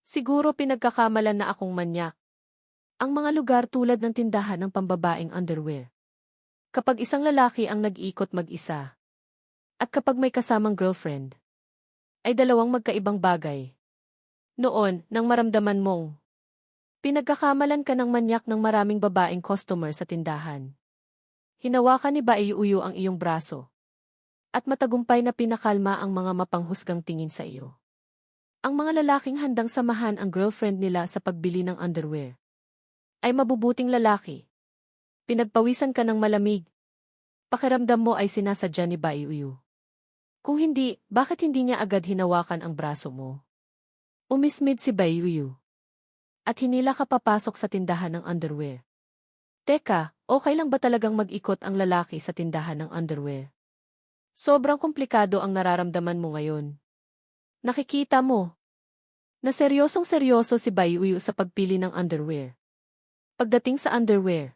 Siguro pinagkakamalan na akong manyak. Ang mga lugar tulad ng tindahan ng pambabaeng underwear. Kapag isang lalaki ang nag-iikot mag-isa, at kapag may kasamang girlfriend, ay dalawang magkaibang bagay. Noon, nang maramdaman mong pinagkakamalan ka ng manyak ng maraming babaeng customer sa tindahan. Hinawakan ni Baiuyo ang iyong braso. At matagumpay na pinakalma ang mga mapanghusgang tingin sa iyo. Ang mga lalaking handang samahan ang girlfriend nila sa pagbili ng underwear ay mabubuting lalaki. Pinagpawisan ka ng malamig. Pakiramdam mo ay sinasadya ni Baiuyo. Kung hindi, bakit hindi niya agad hinawakan ang braso mo? Umismid si Baiuyo. At hinila ka papasok sa tindahan ng underwear. Teka, okay lang ba talagang mag-ikot ang lalaki sa tindahan ng underwear? Sobrang komplikado ang nararamdaman mo ngayon. Nakikita mo na seryosong-seryoso si Baiuyo sa pagpili ng underwear. Pagdating sa underwear,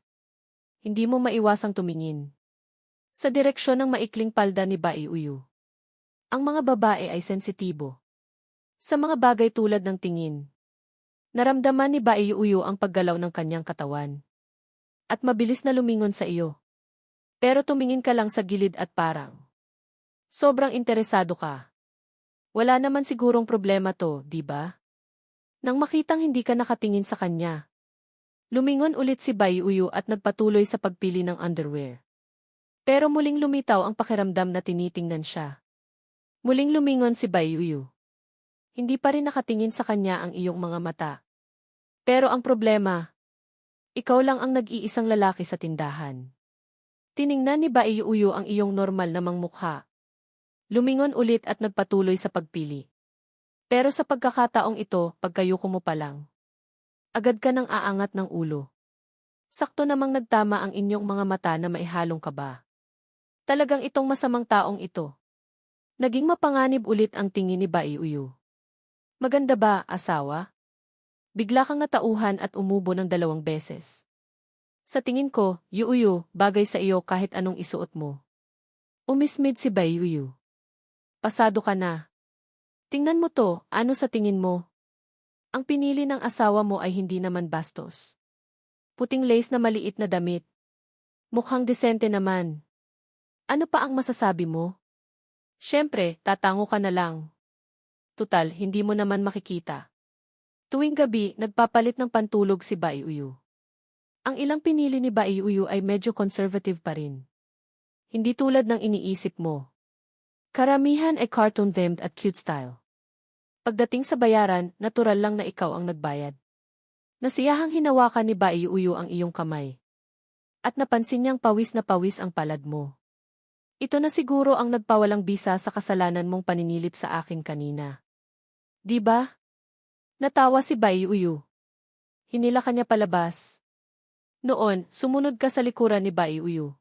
hindi mo maiwasang tumingin sa direksyon ng maikling palda ni Baiuyo. Ang mga babae ay sensitibo sa mga bagay tulad ng tingin. Naramdaman ni Baiuyo ang paggalaw ng kanyang katawan at mabilis na lumingon sa iyo. Pero tumingin ka lang sa gilid at parang sobrang interesado ka. Wala naman sigurong problema to, di ba? Nang makitang hindi ka nakatingin sa kanya, lumingon ulit si Baiuyo at nagpatuloy sa pagpili ng underwear. Pero muling lumitaw ang pakiramdam na tinitingnan siya. Muling lumingon si Baiuyo. Hindi pa rin nakatingin sa kanya ang iyong mga mata. Pero ang problema, ikaw lang ang nag-iisang lalaki sa tindahan. Tiningnan ni Baiuyo ang iyong normal namang mukha. Lumingon ulit at nagpatuloy sa pagpili. Pero sa pagkakataong ito, pagkayuko mo pa lang, agad ka nang aangat ng ulo. Sakto namang nagtama ang inyong mga mata na maihalong kaba. Talagang itong masamang taong ito. Naging mapanganib ulit ang tingin ni Baiuyo. Maganda ba, asawa? Bigla kang natauhan at umubo ng 2 beses. Sa tingin ko, Yuuyo, bagay sa iyo kahit anong isuot mo. Umismid si Baiuyo. Pasado ka na. Tingnan mo to, ano sa tingin mo? Ang pinili ng asawa mo ay hindi naman bastos. Puting lace na maliit na damit. Mukhang desente naman. Ano pa ang masasabi mo? Siyempre, tatango ka na lang. Tutal, hindi mo naman makikita. Tuwing gabi, nagpapalit ng pantulog si Baiuyo. Ang ilang pinili ni Baiuyo ay medyo conservative pa rin. Hindi tulad ng iniisip mo. Karamihan ay cartoon-themed at cute style. Pagdating sa bayaran, natural lang na ikaw ang nagbayad. Nasiyahang hinawakan ni Baiuyo ang iyong kamay. At napansin niyang pawis na pawis ang palad mo. Ito na siguro ang nagpawalang bisa sa kasalanan mong paninilip sa akin kanina. Di ba? Natawa si Baiuyo. Hinila ka niya palabas. Noon, sumunod ka sa likuran ni Baiuyo.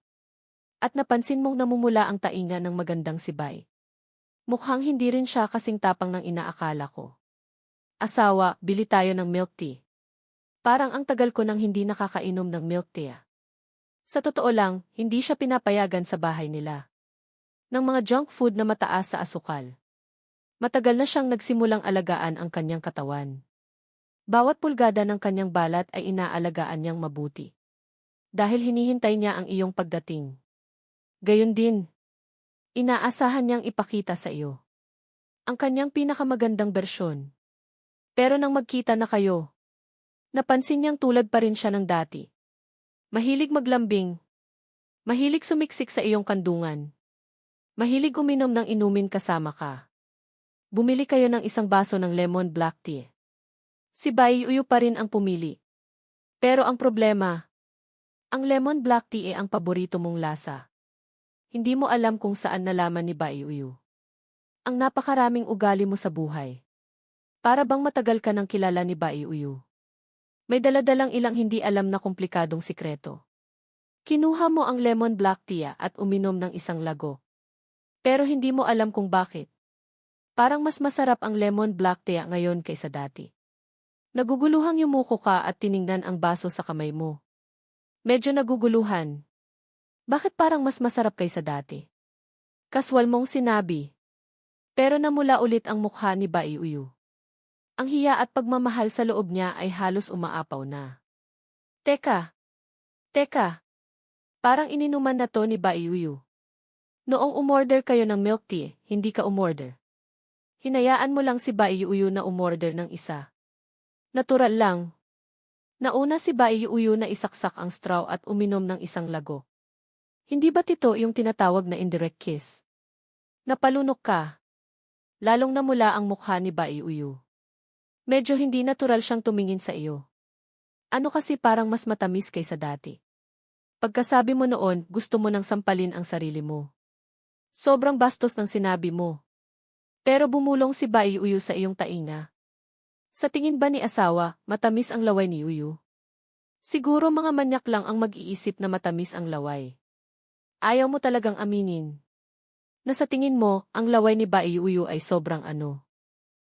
At napansin mong namumula ang tainga ng magandang si Bai. Mukhang hindi rin siya kasing tapang ng inaakala ko. Asawa, bili tayo ng milk tea. Parang ang tagal ko nang hindi nakakainom ng milk tea. Sa totoo lang, hindi siya pinapayagan sa bahay nila ng mga junk food na mataas sa asukal. Matagal na siyang nagsimulang alagaan ang kanyang katawan. Bawat pulgada ng kanyang balat ay inaalagaan niyang mabuti. Dahil hinihintay niya ang iyong pagdating. Gayon din, inaasahan niyang ipakita sa iyo ang kanyang pinakamagandang bersyon. Pero nang magkita na kayo, napansin niyang tulad pa rin siya ng dati. Mahilig maglambing. Mahilig sumiksik sa iyong kandungan. Mahilig uminom ng inumin kasama ka. Bumili kayo ng 1 baso ng lemon black tea. Si Baiuyo pa rin ang pumili. Pero ang problema, ang lemon black tea ang paborito mong lasa. Hindi mo alam kung saan nalaman ni Baiuyo ang napakaraming ugali mo sa buhay. Para bang matagal ka nang kilala ni Baiuyo. May daladalang ilang hindi alam na komplikadong sikreto. Kinuha mo ang lemon black tea at uminom ng 1 lago. Pero hindi mo alam kung bakit. Parang mas masarap ang lemon black tea ngayon kaysa dati. Naguguluhang yumuko ka at tiningnan ang baso sa kamay mo. Medyo naguguluhan. Bakit parang mas masarap kaysa dati? Kaswal mong sinabi. Pero namula ulit ang mukha ni Baiuyo. Ang hiya at pagmamahal sa loob niya ay halos umaapaw na. Teka, teka, parang ininuman na to ni Baiyuyu. Noong umorder kayo ng milk tea, hindi ka umorder. Hinayaan mo lang si Baiyuyu na umorder ng isa. Natural lang. Nauna si Baiyuyu na isaksak ang straw at uminom ng isang lago. Hindi ba tito yung tinatawag na indirect kiss? Napalunok ka. Lalong namula ang mukha ni Baiyuyu. Medyo hindi natural siyang tumingin sa iyo. Ano kasi parang mas matamis kaysa dati. Pagkasabi mo noon, gusto mo nang sampalin ang sarili mo. Sobrang bastos ng sinabi mo. Pero bumulong si Baiyuyu sa iyong tainga. Sa tingin ba ni asawa, matamis ang laway ni Uyu? Siguro mga manyak lang ang mag-iisip na matamis ang laway. Ayaw mo talagang aminin. Na sa tingin mo, ang laway ni Baiyuyu ay sobrang ano.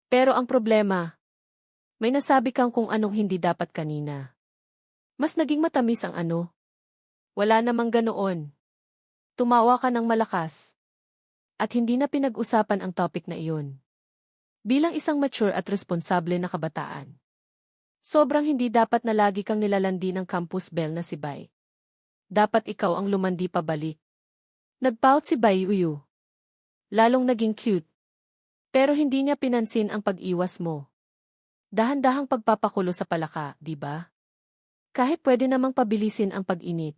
Pero ang problema, may nasabi kang kung anong hindi dapat kanina. Mas naging matamis ang ano. Wala namang ganoon. Tumawa ka ng malakas. At hindi na pinag-usapan ang topic na iyon. Bilang isang mature at responsable na kabataan. Sobrang hindi dapat na lagi kang nilalandi ng campus bell na si Bai. Dapat ikaw ang lumandi pabalik. Nagpout si Baiyuyu. Lalong naging cute. Pero hindi niya pinansin ang pag-iwas mo. Dahan-dahang pagpapakulo sa palaka, di ba? Kahit pwede namang pabilisin ang pag-init.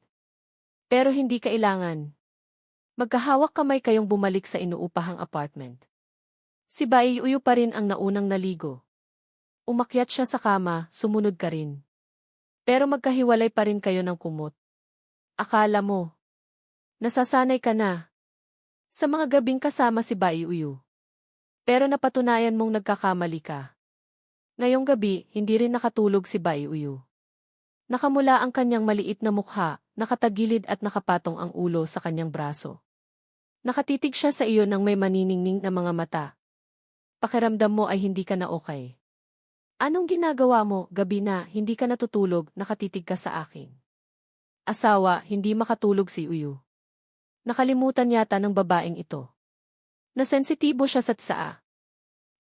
Pero hindi kailangan. Magkahawak kamay kayong bumalik sa inuupahang apartment. Si Baiyuyu pa rin ang naunang naligo. Umakyat siya sa kama, sumunod ka rin. Pero magkahiwalay pa rin kayo ng kumot. Akala mo. Nasasanay ka na. Sa mga gabing kasama si Baiyuyu. Pero napatunayan mong nagkakamali ka. Ngayong gabi, hindi rin nakatulog si Baiyuyu. Nakamula ang kanyang maliit na mukha, nakatagilid at nakapatong ang ulo sa kanyang braso. Nakatitig siya sa iyo nang may maniningning na mga mata. Pakiramdam mo ay hindi ka na okay. Anong ginagawa mo, gabi na, hindi ka natutulog, nakatitig ka sa akin? Asawa, hindi makatulog si Uyu. Nakalimutan yata ng babaeng ito. Nasensitibo siya sa tsaa.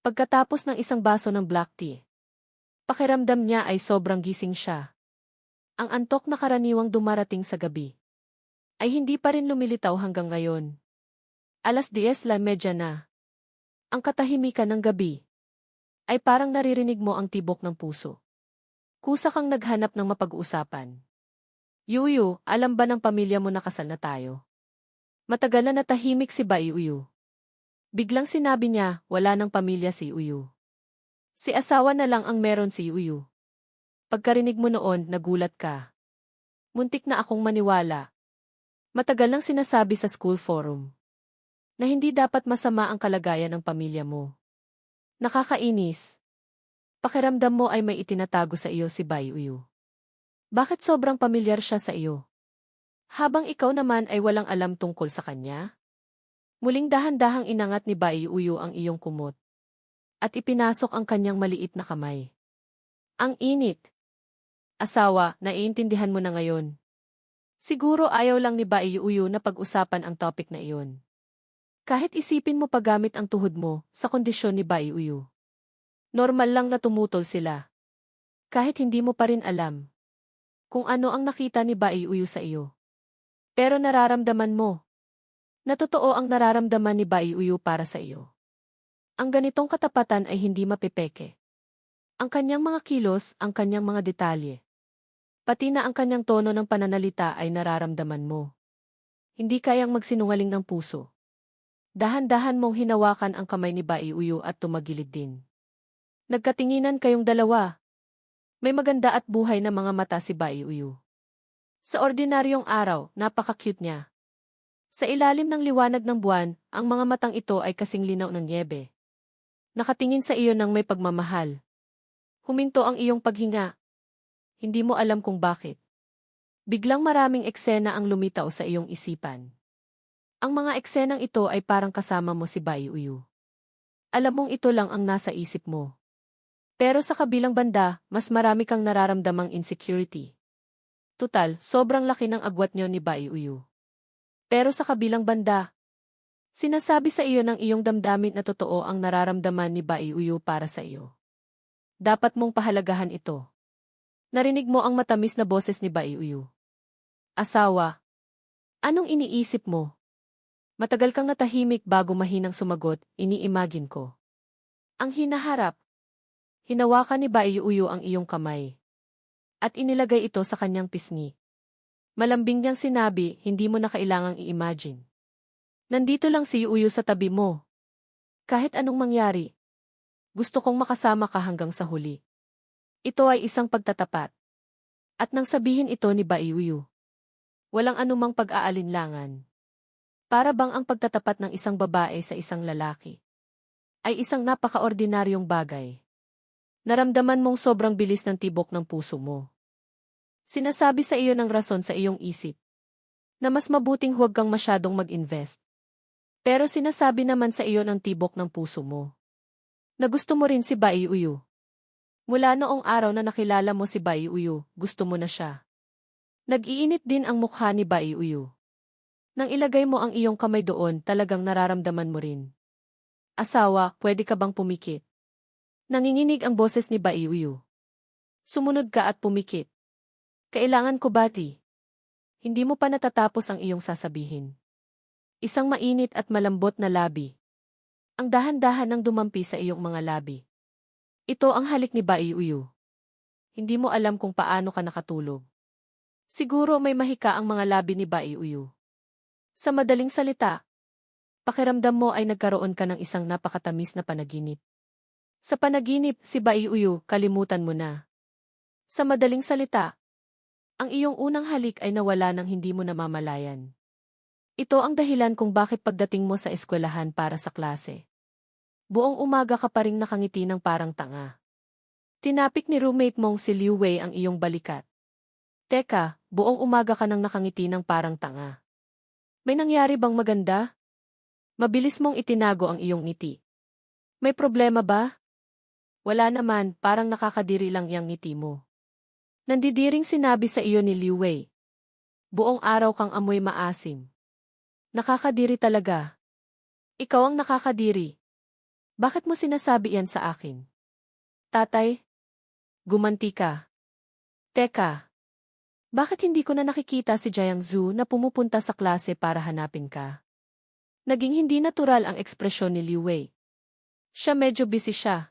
Pagkatapos ng isang baso ng black tea. Pakiramdam niya ay sobrang gising siya. Ang antok na karaniwang dumarating sa gabi. Ay hindi pa rin lumilitaw hanggang ngayon. 10:30 na. Ang katahimikan ng gabi. Ay parang naririnig mo ang tibok ng puso. Kusa kang naghanap ng mapag-uusapan. Yuyu, alam ba ng pamilya mo na kasal na tayo? Matagal na natahimik si Baiyuyu. Biglang sinabi niya, wala ng pamilya si Uyu. Si asawa na lang ang meron si Uyu. Pagkarinig mo noon, nagulat ka. Muntik na akong maniwala. Matagal nang sinasabi sa school forum na hindi dapat masama ang kalagayan ng pamilya mo. Nakakainis. Pakiramdam mo ay may itinatago sa iyo si Baiyuyu. Bakit sobrang pamilyar siya sa iyo? Habang ikaw naman ay walang alam tungkol sa kanya? Muling dahan-dahang inangat ni Baiyuyu ang iyong kumot. At ipinasok ang kanyang maliit na kamay. Ang init. Asawa, naiintindihan mo na ngayon. Siguro ayaw lang ni Baiyuyu na pag-usapan ang topic na iyon. Kahit isipin mo paggamit ang tuhod mo sa kondisyon ni Baiyuyu. Normal lang na tumutol sila. Kahit hindi mo pa rin alam kung ano ang nakita ni Baiyuyu sa iyo. Pero nararamdaman mo na totoo ang nararamdaman ni Baiyuyu para sa iyo. Ang ganitong katapatan ay hindi mapepeke. Ang kanyang mga kilos, ang kanyang mga detalye. Pati na ang kanyang tono ng pananalita ay nararamdaman mo. Hindi kayang magsinungaling ng puso. Dahan-dahan mong hinawakan ang kamay ni Baiyuyu at tumagilid din. Nagkatinginan kayong dalawa. May maganda at buhay na mga mata si Baiyuyu. Sa ordinaryong araw, napaka-cute niya. Sa ilalim ng liwanag ng buwan, ang mga matang ito ay kasing linaw ng nyebe. Nakatingin sa iyo ng may pagmamahal. Huminto ang iyong paghinga. Hindi mo alam kung bakit. Biglang maraming eksena ang lumitaw sa iyong isipan. Ang mga eksenang ito ay parang kasama mo si Baiyuyu. Alam mong ito lang ang nasa isip mo. Pero sa kabilang banda, mas marami kang nararamdamang insecurity. Tutal, sobrang laki ng agwat niyo ni Baiyuyu. Pero sa kabilang banda, sinasabi sa iyo ng iyong damdamin na totoo ang nararamdaman ni Baiyuyu para sa iyo. Dapat mong pahalagahan ito. Narinig mo ang matamis na boses ni Bai Uyu. Asawa. Anong iniisip mo? Matagal kang natahimik bago mahinang sumagot, ini-imagine ko. Ang hinaharap. Hinawakan ni Bai Uyu ang iyong kamay. At inilagay ito sa kanyang pisngi. Malambing niyang sinabi, hindi mo na kailangang i-imagine. Nandito lang si Uyu sa tabi mo. Kahit anong mangyari. Gusto kong makasama ka hanggang sa huli. Ito ay isang pagtatapat. At nang sabihin ito ni Bai Uyu, walang anumang pag-aalinlangan. Para bang ang pagtatapat ng isang babae sa isang lalaki ay isang napaka-ordinaryong bagay. Naramdaman mong sobrang bilis ng tibok ng puso mo. Sinasabi sa iyo ng rason sa iyong isip na mas mabuting huwag kang masyadong mag-invest. Pero sinasabi naman sa iyo ng tibok ng puso mo na gusto mo rin si Bai Uyu. Mula noong araw na nakilala mo si Bai Uyu, gusto mo na siya. Nag-iinit din ang mukha ni Bai Uyu. Nang ilagay mo ang iyong kamay doon, talagang nararamdaman mo rin. Asawa, pwede ka bang pumikit? Nanginginig ang boses ni Bai Uyu. Sumunod ka at pumikit. Kailangan ko bati. Hindi mo pa natatapos ang iyong sasabihin. Isang mainit at malambot na labi. Ang dahan-dahan ng dumampi sa iyong mga labi. Ito ang halik ni Bai Uyu. Hindi mo alam kung paano ka nakatulog. Siguro may mahika ang mga labi ni Bai Uyu. Sa madaling salita, pakiramdam mo ay nagkaroon ka ng isang napakatamis na panaginip. Sa panaginip, si Bai Uyu, kalimutan mo na. Sa madaling salita, ang iyong unang halik ay nawala nang hindi mo namamalayan. Ito ang dahilan kung bakit pagdating mo sa eskwelahan para sa klase, buong umaga ka pa ring nakangiti ng parang tanga. Tinapik ni roommate mong si Liu Wei ang iyong balikat. Teka, buong umaga ka nang nakangiti ng parang tanga. May nangyari bang maganda? Mabilis mong itinago ang iyong ngiti. May problema ba? Wala naman, parang nakakadiri lang yang ngiti mo. Nandidiring sinabi sa iyo ni Liu Wei. Buong araw kang amoy maasim. Nakakadiri talaga. Ikaw ang nakakadiri. Bakit mo sinasabi yan sa akin? Tatay? Gumanti ka. Teka. Bakit hindi ko na nakikita si Jiang Zhu na pumupunta sa klase para hanapin ka? Naging hindi natural ang ekspresyon ni Liu Wei. Siya medyo busy siya.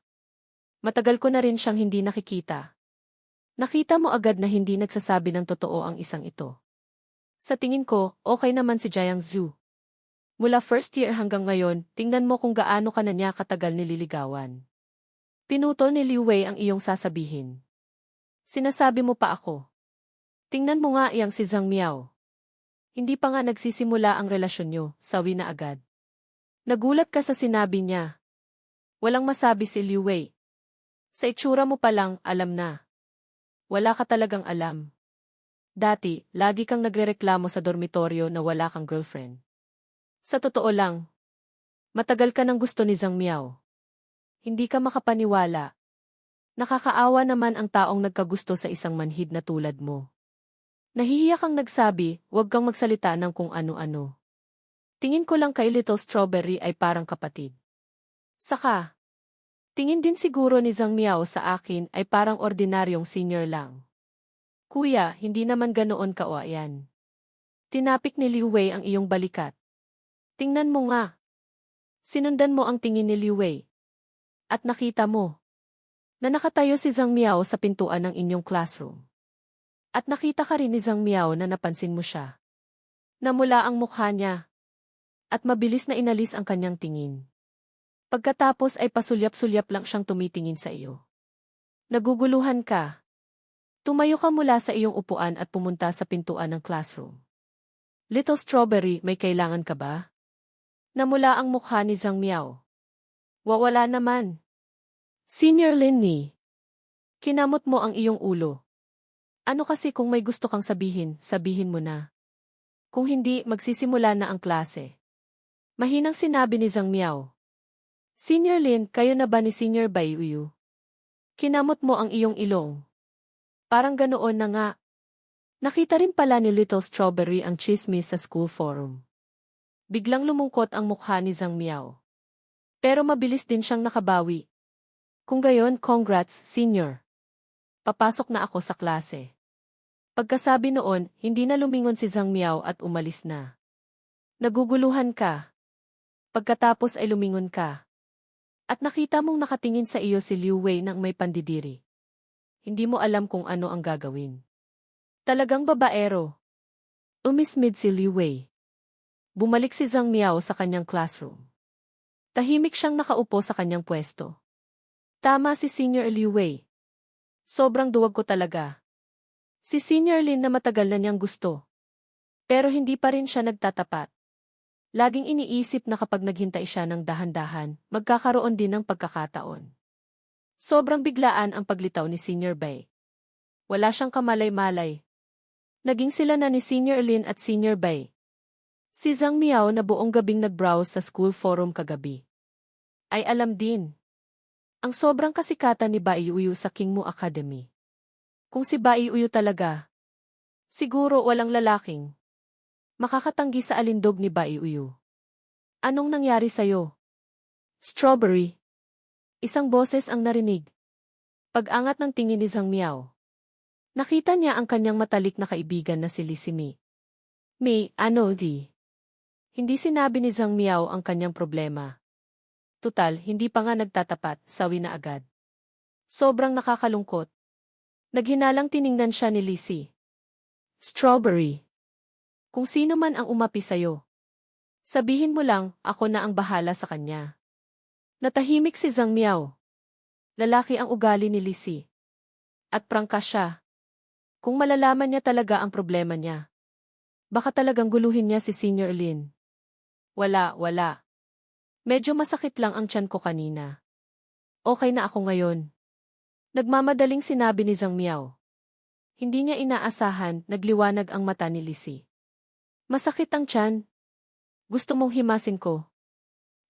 Matagal ko na rin siyang hindi nakikita. Nakita mo agad na hindi nagsasabi ng totoo ang isang ito. Sa tingin ko, okay naman si Jiang Zhu. Mula first year hanggang ngayon, tingnan mo kung gaano ka na niya katagal nililigawan. Pinutol ni Liu Wei ang iyong sasabihin. Sinasabi mo pa ako. Tingnan mo nga iyang si Zhang Miao. Hindi pa nga nagsisimula ang relasyon nyo, sawi na agad. Nagulat ka sa sinabi niya. Walang masabi si Liu Wei. Sa itsura mo pa lang, alam na. Wala ka talagang alam. Dati, lagi kang nagrereklamo sa dormitoryo na wala kang girlfriend. Sa totoo lang, matagal ka nang gusto ni Zhang Miao. Hindi ka makapaniwala. Nakakaawa naman ang taong nagkagusto sa isang manhid na tulad mo. Nahihiya kang nagsabi, huwag kang magsalita ng kung ano-ano. Tingin ko lang kay Little Strawberry ay parang kapatid. Saka, tingin din siguro ni Zhang Miao sa akin ay parang ordinaryong senior lang. Kuya, hindi naman ganoon ka-oayan. Tinapik ni Liu Wei ang iyong balikat. Tingnan mo nga. Sinundan mo ang tingin ni Liu Wei. At nakita mo na nakatayo si Zhang Miao sa pintuan ng inyong classroom. At nakita ka rin ni Zhang Miao na napansin mo siya. Namula ang mukha niya. At mabilis na inalis ang kanyang tingin. Pagkatapos ay pasulyap-sulyap lang siyang tumitingin sa iyo. Naguguluhan ka. Tumayo ka mula sa iyong upuan at pumunta sa pintuan ng classroom. Little Strawberry, may kailangan ka ba? Namula ang mukha ni Zhang Miao. Wala naman. Senior Linny. Kinamot mo ang iyong ulo. Ano kasi kung may gusto kang sabihin, sabihin mo na. Kung hindi, magsisimula na ang klase. Mahinang sinabi ni Zhang Miao. Senior Lin, kayo na ba ni Senior Bai Uyu? Kinamot mo ang iyong ilong. Parang ganoon na nga. Nakita rin pala ni Little Strawberry ang chismis sa school forum. Biglang lumungkot ang mukha ni Zhang Miao. Pero mabilis din siyang nakabawi. Kung gayon, congrats, senior. Papasok na ako sa klase. Pagkasabi noon, hindi na lumingon si Zhang Miao at umalis na. Naguguluhan ka. Pagkatapos ay lumingon ka. At nakita mong nakatingin sa iyo si Liu Wei nang may pandidiri. Hindi mo alam kung ano ang gagawin. Talagang babaero. Umismid si Liu Wei. Bumalik si Zhang Miao sa kanyang classroom. Tahimik siyang nakaupo sa kanyang pwesto. Tama si Senior Liu Wei. Sobrang duwag ko talaga. Si Senior Lin na matagal na niyang gusto. Pero hindi pa rin siya nagtatapat. Laging iniisip na kapag naghintay siya ng dahan-dahan, magkakaroon din ng pagkakataon. Sobrang biglaan ang paglitaw ni Senior Bai. Wala siyang kamalay-malay. Naging sila na ni Senior Lin at Senior Bai. Si Zhang Miao na buong gabing nag-browse sa school forum kagabi. Ay alam din. Ang sobrang kasikatan ni Bai Uyu sa Kingmu Academy. Kung si Bai Uyu talaga, siguro walang lalaking makakatanggi sa alindog ni Bai Uyu. Anong nangyari sa'yo? Strawberry. Isang boses ang narinig. Pag-angat ng tingin ni Zhang Miao. Nakita niya ang kanyang matalik na kaibigan na si Li Simi. Ano di? Hindi sinabi ni Zhang Miao ang kanyang problema. Tutal, hindi pa nga nagtatapat, sawi na agad. Sobrang nakakalungkot. Naghinalang tiningnan siya ni Lizzie. Strawberry. Kung sino man ang umapi sa'yo. Sabihin mo lang, ako na ang bahala sa kanya. Natahimik si Zhang Miao. Lalaki ang ugali ni Lizzie. At prangka siya. Kung malalaman niya talaga ang problema niya. Baka talagang guluhin niya si Senior Lin. Wala. Medyo masakit lang ang tiyan ko kanina. Okay na ako ngayon. Nagmamadaling sinabi ni Zhang Miao. Hindi niya inaasahan, nagliwanag ang mata ni Lizzie. Masakit ang tiyan. Gusto mong himasin ko?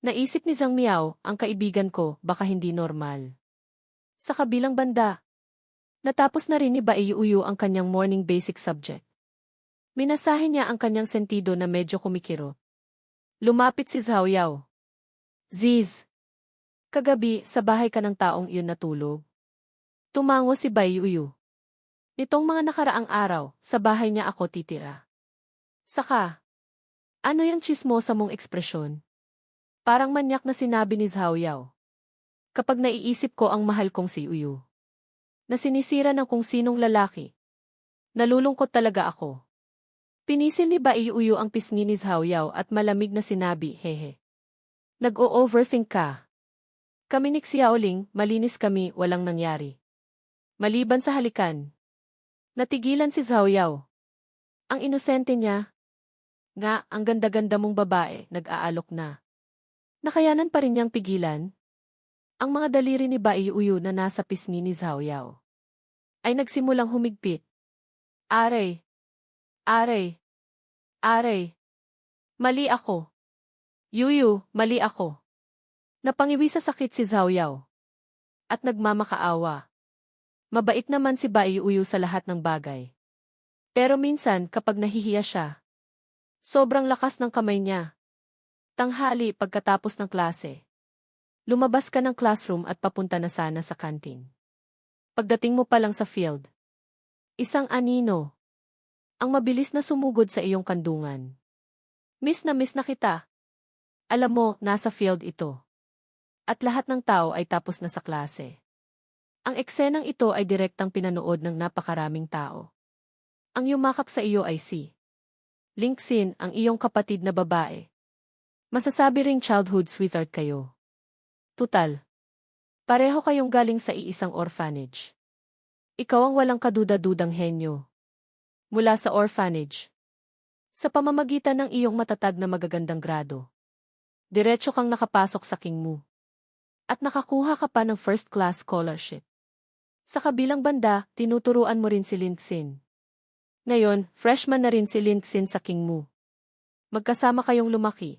Naisip ni Zhang Miao, ang kaibigan ko, baka hindi normal. Sa kabilang banda, natapos na rin ni Bai Uyu ang kanyang morning basic subject. Minasahin niya ang kanyang sentido na medyo kumikiro. Lumapit si Zhao Yao. Ziz. Kagabi, sa bahay ka ng taong iyon natulog. Tumango si Bai Uyu. Nitong mga nakaraang araw, sa bahay niya ako titira. Saka, ano yung chismosa mong ekspresyon? Parang manyak na sinabi ni Zhao Yao. Kapag naiisip ko ang mahal kong si Uyu. Na sinisira ng kung sinong lalaki. Nalulungkot talaga ako. Pinisil ni Bai Uyu ang pisngi ni Zhao Yao at malamig na sinabi, hehe. Nag-o-overthink ka. Kami ni Xiaoling, malinis kami, walang nangyari. Maliban sa halikan. Natigilan si Zhao Yao. Ang inosente niya. Nga, ang ganda-ganda mong babae, nag-aalok na. Nakayanan pa rin niyang pigilan. Ang mga daliri ni Bai Uyu na nasa pisngi ni Zhao Yao ay nagsimulang humigpit. Aray! Mali ako. Yuyu, mali ako. Napangiwi sa sakit si Zhao Yao. At nagmamakaawa. Mabait naman si Bai Uyu sa lahat ng bagay. Pero minsan kapag nahihiya siya, sobrang lakas ng kamay niya. Tanghali pagkatapos ng klase. Lumabas ka ng classroom at papunta na sana sa kantin. Pagdating mo pa lang sa field. Isang anino. Ang mabilis na sumugod sa iyong kandungan. Miss na kita. Alam mo, nasa field ito. At lahat ng tao ay tapos na sa klase. Ang eksenang ito ay direktang pinanood ng napakaraming tao. Ang yumakap sa iyo ay si Lingxin, ang iyong kapatid na babae. Masasabi ring childhood sweetheart kayo. Tutal. Pareho kayong galing sa iisang orphanage. Ikaw ang walang kaduda-dudang henyo. Mula sa orphanage. Sa pamamagitan ng iyong matatag na magagandang grado. Diretso kang nakapasok sa Kingmu. At nakakuha ka pa ng first-class scholarship. Sa kabilang banda, tinuturuan mo rin si Lingxin. Ngayon, freshman na rin si Lingxin sa Kingmu. Magkasama kayong lumaki.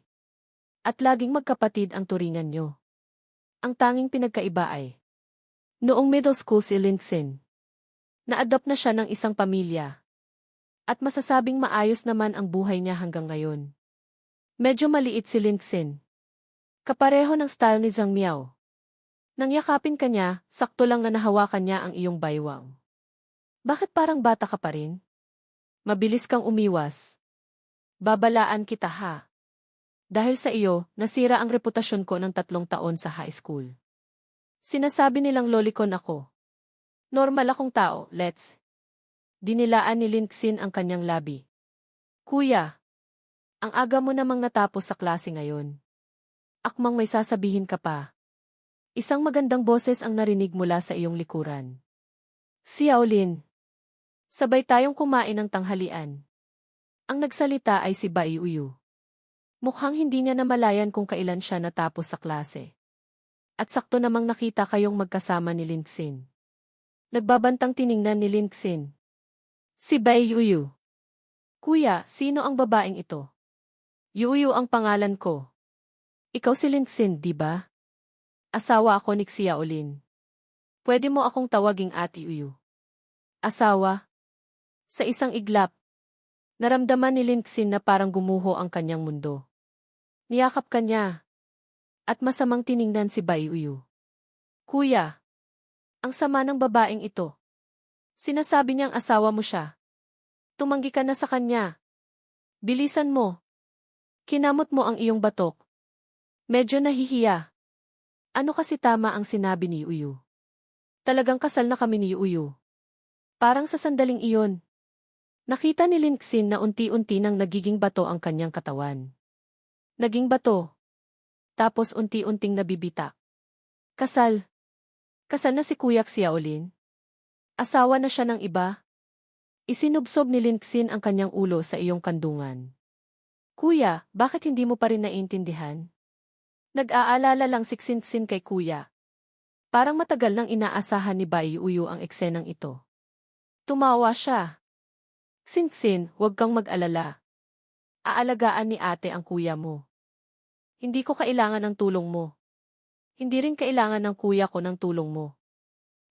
At laging magkapatid ang turingan nyo. Ang tanging pinagkaiba ay, noong middle school si Lingxin. Na-adopt na siya ng isang pamilya. At masasabing maayos naman ang buhay niya hanggang ngayon. Medyo maliit si Lingxin. Kapareho ng style ni Zhang Miao. Nang yakapin ka niya, sakto lang na nahawakan niya ang iyong baywang. Bakit parang bata ka pa rin? Mabilis kang umiwas. Babalaan kita ha. Dahil sa iyo, nasira ang reputasyon ko ng 3 taon sa high school. Sinasabi nilang lolicon ako. Normal akong tao, let's. Dinilaan ni Lindsay ang kanyang labi. Kuya, ang aga mo namang natapos sa klase ngayon. Akmang may sasabihin ka pa. Isang magandang boses ang narinig mula sa iyong likuran. Si Yaolin. Sabay tayong kumain ng tanghalian. Ang nagsalita ay si Bai Uyu. Mukhang hindi niya namalayan kung kailan siya natapos sa klase. At sakto namang nakita kayong magkasama ni Lindsay. Nagbabantang tiningnan ni Lindsay. Si Bai Uyu. Kuya, sino ang babaeng ito? Yuyu ang pangalan ko. Ikaw si Lindsay, di ba? Asawa ako ni Xiaolin. Pwede mo akong tawaging Ate Uyu. Asawa? Sa isang iglap, naramdaman ni Lindsay na parang gumuho ang kanyang mundo. Niyakap kanya. At masamang tiningnan si Bai Uyu. Kuya, ang sama ng babaeng ito. Sinasabi niyang asawa mo siya. Tumanggi ka na sa kanya. Bilisan mo. Kinamot mo ang iyong batok. Medyo nahihiya. Ano kasi tama ang sinabi ni Uyu? Talagang kasal na kami ni Uyu. Parang sa sandaling iyon. Nakita ni Lindsay na unti-unti nang nagiging bato ang kanyang katawan. Naging bato. Tapos unti-unting nabibitak. Kasal. Kasal na si Kuya Xiaolin. Asawa na siya ng iba. Isinubsob ni Lindsay ang kanyang ulo sa iyong kandungan. Kuya, bakit hindi mo pa rin naiintindihan? Nag-aalala lang si Xinxin kay Kuya. Parang matagal nang inaasahan ni Bai Uyu ang eksenang ito. Tumawa siya. Xinxin, huwag kang mag-alala. Aalagaan ni ate ang kuya mo. Hindi ko kailangan ng tulong mo. Hindi rin kailangan ng kuya ko ng tulong mo.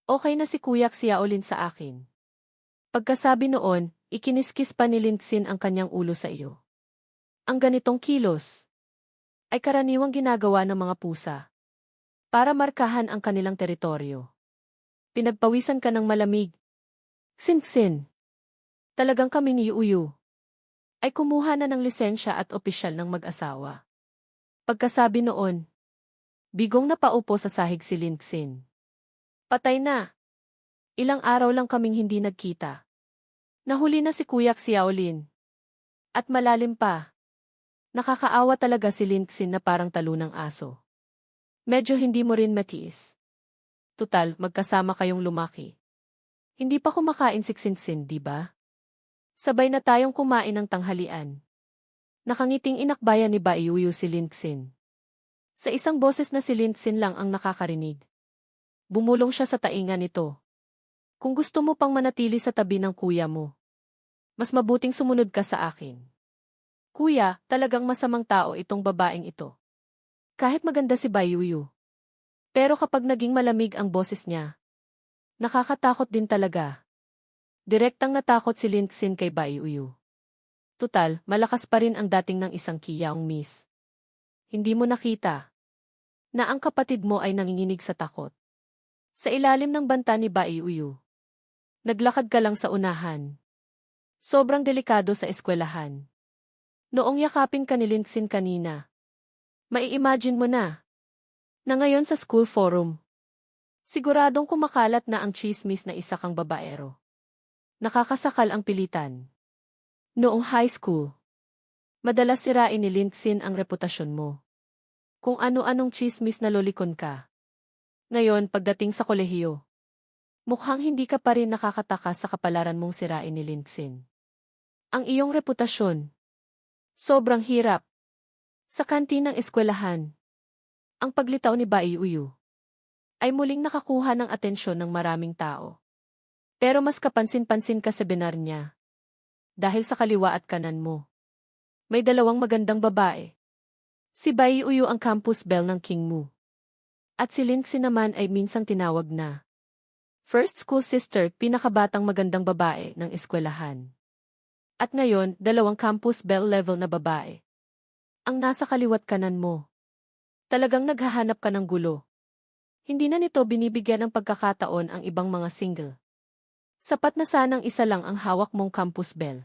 Okay na si Kuya Xiaolin sa akin. Pagkasabi noon, ikiniskis pa ni Lindsay ang kanyang ulo sa iyo. Ang ganitong kilos ay karaniwang ginagawa ng mga pusa para markahan ang kanilang teritoryo. Pinagpawisan ka ng malamig. Xinxin. Talagang kami ni Uyu ay kumuha na ng lisensya at opisyal ng mag-asawa. Pagkasabi noon, bigong napaupo sa sahig si Lindsay. Patay na. Ilang araw lang kaming hindi nagkita. Nahuli na si Kuya Xiaolin. At malalim pa. Nakakaawa talaga si Lindsay na parang talo ng aso. Medyo hindi mo rin matiis. Tutal, magkasama kayong lumaki. Hindi pa kumakain si Xinxin, di ba? Sabay na tayong kumain ng tanghalian. Nakangiting inakbayan ni Bai Uyu si Lindsay. Sa isang boses na si Lindsay lang ang nakakarinig. Bumulong siya sa tainga nito. Kung gusto mo pang manatili sa tabi ng kuya mo, mas mabuting sumunod ka sa akin. Kuya, talagang masamang tao itong babaeng ito. Kahit maganda si Bai Uyu. Pero kapag naging malamig ang boses niya, nakakatakot din talaga. Direktang natakot si Lindsay kay Bai Uyu. Tutal, malakas pa rin ang dating ng isang kiyaong miss. Hindi mo nakita na ang kapatid mo ay nanginginig sa takot. Sa ilalim ng banta ni Bai Uyu. Naglakad ka lang sa unahan. Sobrang delikado sa eskwelahan. Noong yakapin ka ni Lindsay kanina. Mai-imagine mo na ngayon sa school forum. Siguradong kumakalat na ang chismis na isa kang babaero. Nakakasakal ang pilitan. Noong high school, madalas sirain ni Lindsay ang reputasyon mo. Kung ano-anong chismis na lolicon ka. Ngayon, pagdating sa kolehiyo, mukhang hindi ka pa rin nakakataka sa kapalaran mong sirain ni Lindsay. Ang iyong reputasyon, sobrang hirap. Sa kantin ng eskwelahan, ang paglitaw ni Bai Uyu ay muling nakakuha ng atensyon ng maraming tao. Pero mas kapansin-pansin ka sa benar niya. Dahil sa kaliwa at kanan mo. May dalawang magandang babae. Si Bai Uyu ang campus belle ng King Mu. At si Lindsay naman ay minsang tinawag na first school sister, pinakabatang magandang babae ng eskwelahan. At ngayon, dalawang campus belle level na babae. Ang nasa kaliwat kanan mo. Talagang naghahanap ka ng gulo. Hindi na nito binibigyan ng pagkakataon ang ibang mga single. Sapat na sanang isa lang ang hawak mong campus bell.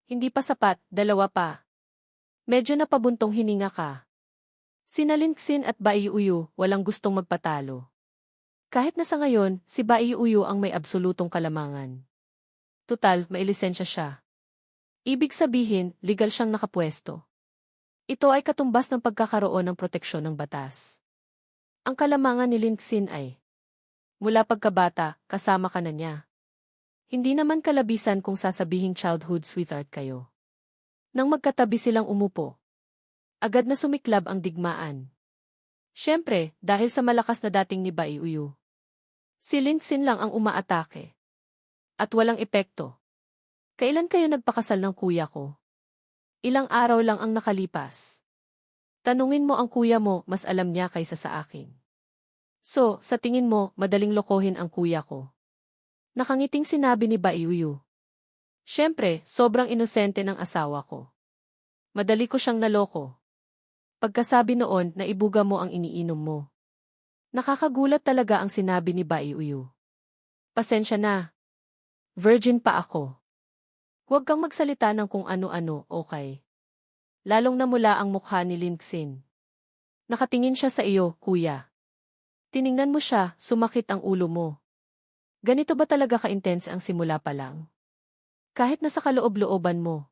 Hindi pa sapat, dalawa pa. Medyo napabuntong hininga ka. Sina Linxin at Baiuyu walang gustong magpatalo. Kahit na sa ngayon, si Baiuyu ang may absolutong kalamangan. Tutal, may lisensya siya. Ibig sabihin, legal siyang nakapwesto. Ito ay katumbas ng pagkakaroon ng proteksyon ng batas. Ang kalamangan ni Linxin ay, mula pagkabata, kasama ka na niya. Hindi naman kalabisan kung sasabihing childhood sweetheart kayo. Nang magkatabi silang umupo, agad na sumiklab ang digmaan. Siyempre, dahil sa malakas na dating ni Baiuyu. Si Linxin lang ang umaatake. At walang epekto. Kailan kayo nagpakasal ng kuya ko? Ilang araw lang ang nakalipas. Tanungin mo ang kuya mo, mas alam niya kaysa sa akin. So, sa tingin mo, madaling lokohin ang kuya ko? Nakangiting sinabi ni Baiuyu. Siyempre, sobrang inosente ng asawa ko. Madali ko siyang naloko. Pagkasabi noon, naibuga mo ang iniinom mo. Nakakagulat talaga ang sinabi ni Baiuyu. Pasensya na. Virgin pa ako. Huwag kang magsalita ng kung ano-ano, okay? Lalong namula ang mukha ni Linxin. Nakatingin siya sa iyo, kuya. Tiningnan mo siya, sumakit ang ulo mo. Ganito ba talaga ka-intense ang simula pa lang? Kahit nasa kaloob-looban mo.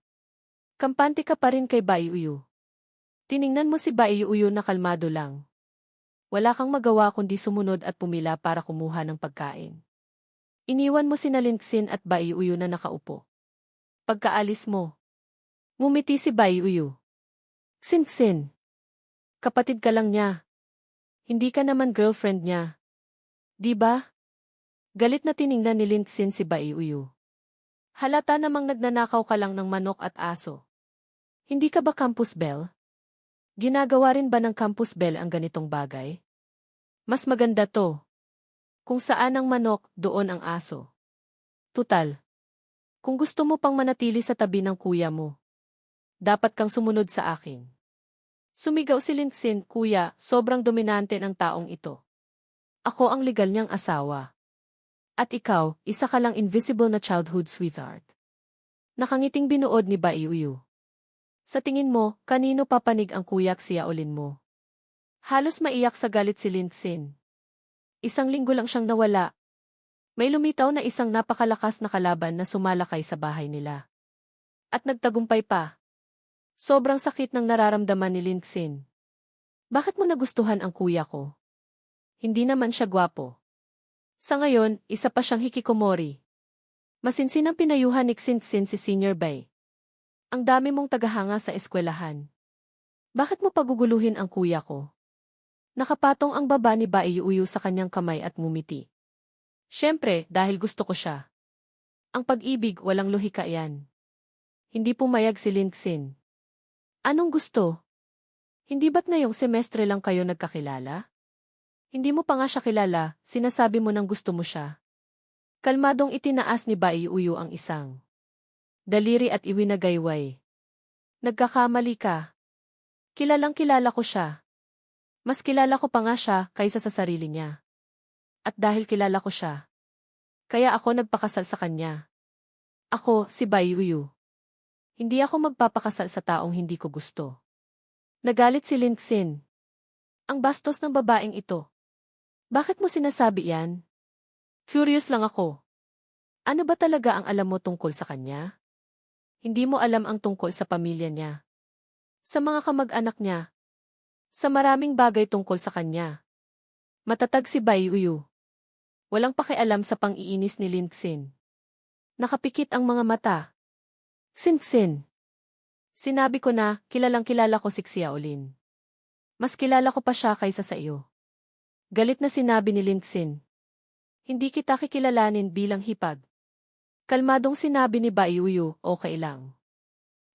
Kampante ka pa rin kay Baiuyu. Tiningnan mo si Baiuyu na kalmado lang. Wala kang magawa kundi sumunod at pumila para kumuha ng pagkain. Iniwan mo sina Linxin at Baiuyu na nakaupo. Pagkaalis mo, ngumiti si Baiuyu. Xinxin. Kapatid ka lang niya. Hindi ka naman girlfriend niya. Di ba? Galit na tiningnan ni Linxin si Baiuyu. Halata namang nagnanakaw ka lang ng manok at aso. Hindi ka ba campus belle? Ginagawa rin ba ng campus belle ang ganitong bagay? Mas maganda to. Kung saan ang manok, doon ang aso. Tutal. Kung gusto mo pang manatili sa tabi ng kuya mo, dapat kang sumunod sa akin. Sumigaw si Linxin, kuya, sobrang dominante ng taong ito. Ako ang legal niyang asawa. At ikaw, isa ka lang invisible na childhood sweetheart. Nakangiting binuod ni Baiuyu. Sa tingin mo, kanino papanig ang kuyak siyaolin mo? Halos maiyak sa galit si Linxin. Isang linggo lang siyang nawala. May lumitaw na isang napakalakas na kalaban na sumalakay sa bahay nila. At nagtagumpay pa. Sobrang sakit ng nararamdaman ni Linxin. Bakit mo nagustuhan ang kuya ko? Hindi naman siya gwapo. Sa ngayon, isa pa siyang hikikomori. Masinsin ang pinayuhan ni Xinxin si Senior Bai. Ang dami mong tagahanga sa eskwelahan. Bakit mo paguguluhin ang kuya ko? Nakapatong ang baba ni Baiuyu sa kanyang kamay at ngumiti. Siyempre, dahil gusto ko siya. Ang pag-ibig, walang lohika yan. Hindi pumayag si Linxin. Anong gusto? Hindi ba't ngayong semestre lang kayo nagkakilala? Hindi mo pa nga siya kilala, sinasabi mo nang gusto mo siya. Kalmadong itinaas ni Baiuyu ang isang daliri at iwinagayway. Nagkakamali ka. Kilalang kilala ko siya. Mas kilala ko pa nga siya kaysa sa sarili niya. At dahil kilala ko siya, kaya ako nagpakasal sa kanya. Ako, si Baiuyu. Hindi ako magpapakasal sa taong hindi ko gusto. Nagalit si Linxin. Ang bastos ng babaeng ito. Bakit mo sinasabi yan? Curious lang ako. Ano ba talaga ang alam mo tungkol sa kanya? Hindi mo alam ang tungkol sa pamilya niya. Sa mga kamag-anak niya. Sa maraming bagay tungkol sa kanya. Matatag si Baiuyu. Walang pakialam sa pang-iinis ni Linxin. Nakapikit ang mga mata. Xinxin. Sinabi ko na, kilalang kilala ko si Xiaolin. Mas kilala ko pa siya kaysa sa iyo. Galit na sinabi ni Linxin. Hindi kita kikilalanin bilang hipag. Kalmadong sinabi ni Baiuyu, okay lang.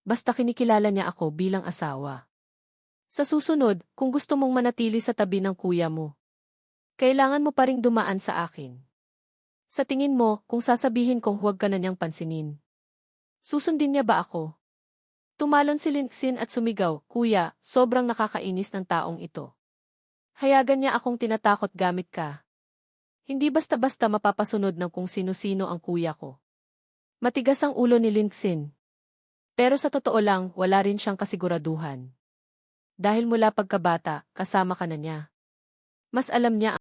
Basta kinikilala niya ako bilang asawa. Sa susunod, kung gusto mong manatili sa tabi ng kuya mo, kailangan mo pa ring dumaan sa akin. Sa tingin mo, kung sasabihin kong huwag ka na niyang pansinin, susundin niya ba ako? Tumalon si Linxin at sumigaw, kuya, sobrang nakakainis ng taong ito. Hayagan niya akong tinatakot gamit ka. Hindi basta-basta mapapasunod ng kung sino-sino ang kuya ko. Matigas ang ulo ni Linxin. Pero sa totoo lang, wala rin siyang kasiguraduhan. Dahil mula pagkabata, kasama ka na niya. Mas alam niya